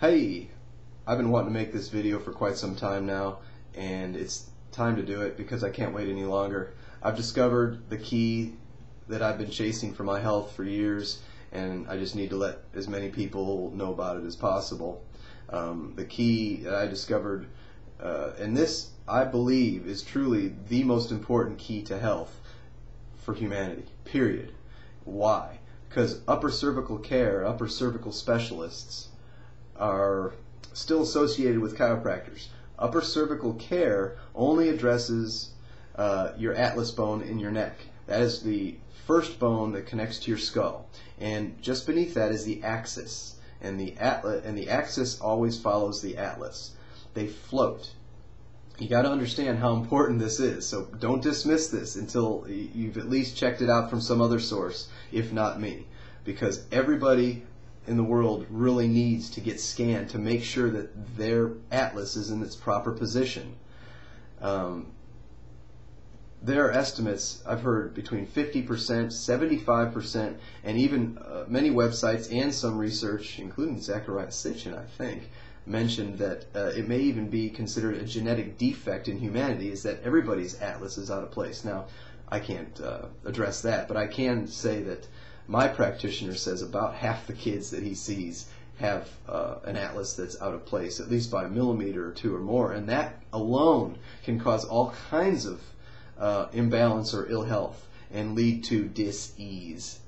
Hey, I've been wanting to make this video for quite some time now, and it's time to do it because I can't wait any longer. I've discovered the key that I've been chasing for my health for years, and I just need to let as many people know about it as possible. The key that I discovered, and this I believe is truly the most important key to health for humanity, period. Why? Because upper cervical care, upper cervical specialists are still associated with chiropractors. Upper cervical care only addresses your atlas bone in your neck. That is the first bone that connects to your skull, and just beneath that is the axis, and the axis always follows the atlas. They float. You got to understand how important this is, so don't dismiss this until you've at least checked it out from some other source, if not me, because everybody in the world really needs to get scanned to make sure that their atlas is in its proper position. There are estimates I've heard between 50%, 75%, and even many websites and some research, including Zachariah Sitchin, I think, mentioned that it may even be considered a genetic defect in humanity, is that everybody's atlas is out of place. Now, I can't address that, but I can say that my practitioner says about half the kids that he sees have an atlas that's out of place, at least by a millimeter or two or more, and that alone can cause all kinds of imbalance or ill health and lead to dis-ease.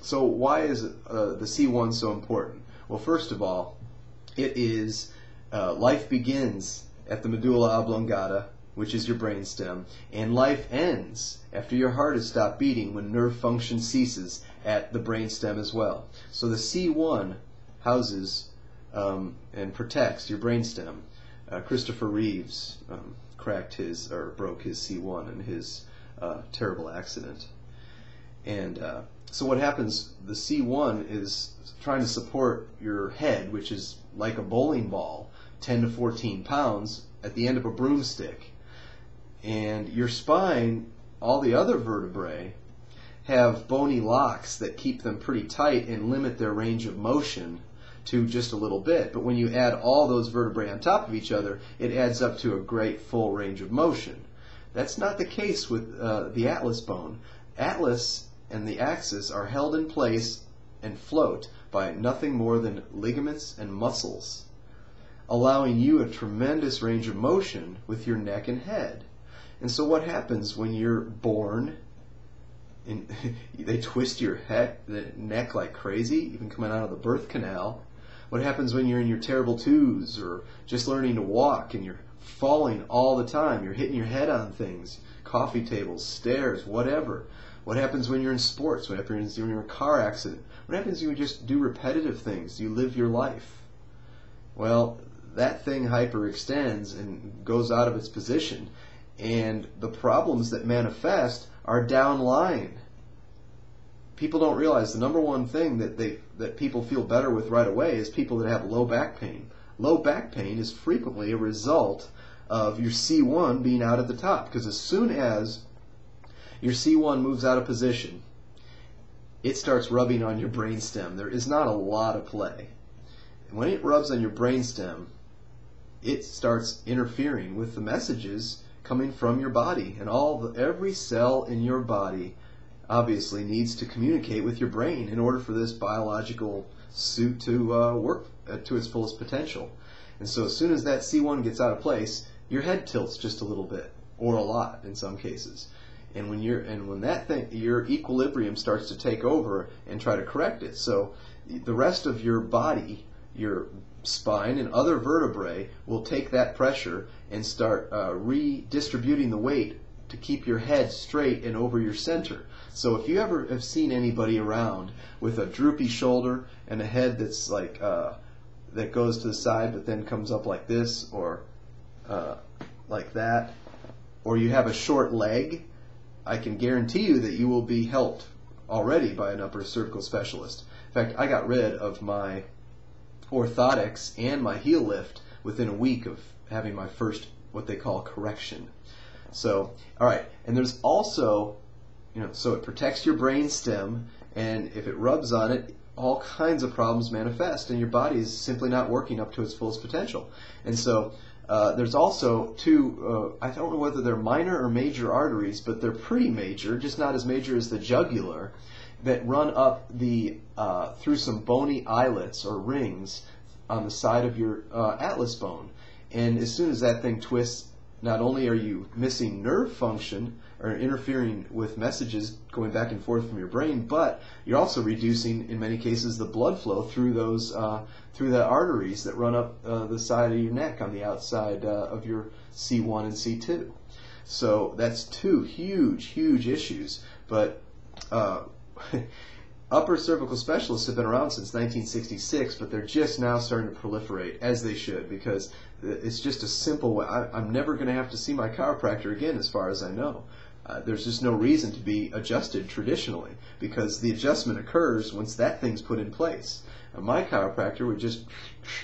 So why is the C1 so important? Well, first of all, it is life begins at the medulla oblongata, which is your brainstem, and life ends after your heart has stopped beating when nerve function ceases at the brainstem as well. So the C1 houses and protects your brainstem. Christopher Reeves broke his C1 in his terrible accident. And so what happens, the C1 is trying to support your head, which is like a bowling ball, 10 to 14 pounds at the end of a broomstick. And your spine, all the other vertebrae, have bony locks that keep them pretty tight and limit their range of motion to just a little bit. But when you add all those vertebrae on top of each other, it adds up to a great full range of motion. That's not the case with the atlas bone. Atlas and the axis are held in place and float by nothing more than ligaments and muscles, allowing you a tremendous range of motion with your neck and head. And so what happens when you're born? They twist your neck like crazy, even coming out of the birth canal. What happens when you're in your terrible twos or just learning to walk and you're falling all the time? You're hitting your head on things, coffee tables, stairs, whatever. What happens when you're in sports? What happens when you're in a car accident? What happens when you just do repetitive things? You live your life. Well, that thing hyperextends and goes out of its position. And the problems that manifest are downline. People don't realize the number one thing that people feel better with right away is people that have low back pain. Low back pain is frequently a result of your C1 being out at the top, because as soon as your C1 moves out of position, it starts rubbing on your brainstem. There is not a lot of play. And when it rubs on your brainstem, it starts interfering with the messages coming from your body, and every cell in your body obviously needs to communicate with your brain in order for this biological suit to work to its fullest potential. And so as soon as that C1 gets out of place, your head tilts just a little bit, or a lot in some cases. And when your equilibrium starts to take over and try to correct it. So the rest of your body, your spine and other vertebrae, will take that pressure and start redistributing the weight to keep your head straight and over your center. So if you ever have seen anybody around with a droopy shoulder and a head that's like that goes to the side but then comes up like this, or like that, or you have a short leg, I can guarantee you that you will be helped already by an upper cervical specialist. In fact, I got rid of my orthotics and my heel lift within a week of having my first, what they call, correction. So, all right, and there's also, so it protects your brain stem, and if it rubs on it, all kinds of problems manifest, and your body is simply not working up to its fullest potential. And so there's also two, I don't know whether they're minor or major arteries, but they're pretty major, just not as major as the jugular, that run up the through some bony islets or rings on the side of your atlas bone. And as soon as that thing twists, not only are you missing nerve function or interfering with messages going back and forth from your brain, but you're also reducing, in many cases, the blood flow through those through the arteries that run up the side of your neck on the outside of your C1 and C2. So that's two huge issues. But upper cervical specialists have been around since 1966, but they're just now starting to proliferate, as they should, because it's just a simple way. I'm never going to have to see my chiropractor again, as far as I know. There's just no reason to be adjusted traditionally, because the adjustment occurs once that thing's put in place. My chiropractor would just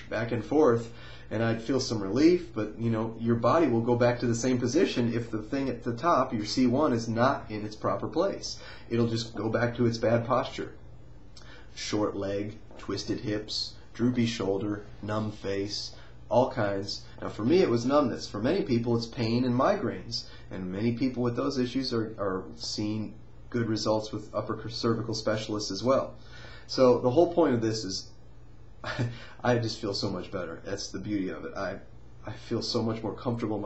back and forth, and I'd feel some relief, but your body will go back to the same position if the thing at the top, your C1, is not in its proper place. It'll just go back to its bad posture. Short leg, twisted hips, droopy shoulder, numb face, all kinds. Now for me it was numbness. For many people it's pain and migraines, and many people with those issues are seeing good results with upper cervical specialists as well. So the whole point of this is I just feel so much better. That's the beauty of it. I feel so much more comfortable in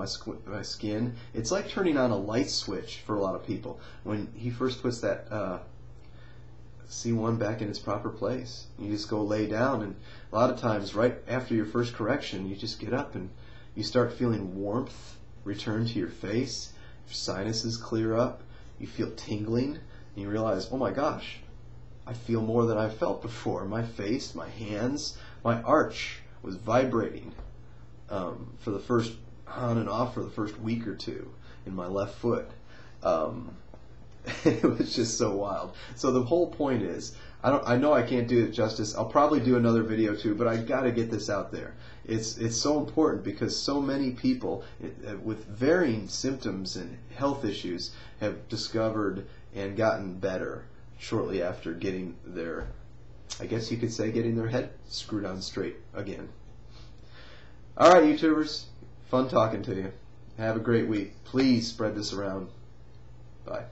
my skin. It's like turning on a light switch for a lot of people. When he first puts that C1 back in its proper place, you just go lay down, and a lot of times right after your first correction you just get up and you start feeling warmth return to your face, your sinuses clear up, you feel tingling, and you realize, oh my gosh, I feel more than I've felt before. My face, my hands, my arch was vibrating for the first on and off for the first week or two in my left foot. It was just so wild. So the whole point is, I know I can't do it justice. I'll probably do another video too, but I got to get this out there. It's so important because so many people with varying symptoms and health issues have discovered and gotten better shortly after getting their, I guess you could say, getting their head screwed on straight again. All right, YouTubers, fun talking to you. Have a great week. Please spread this around. Bye.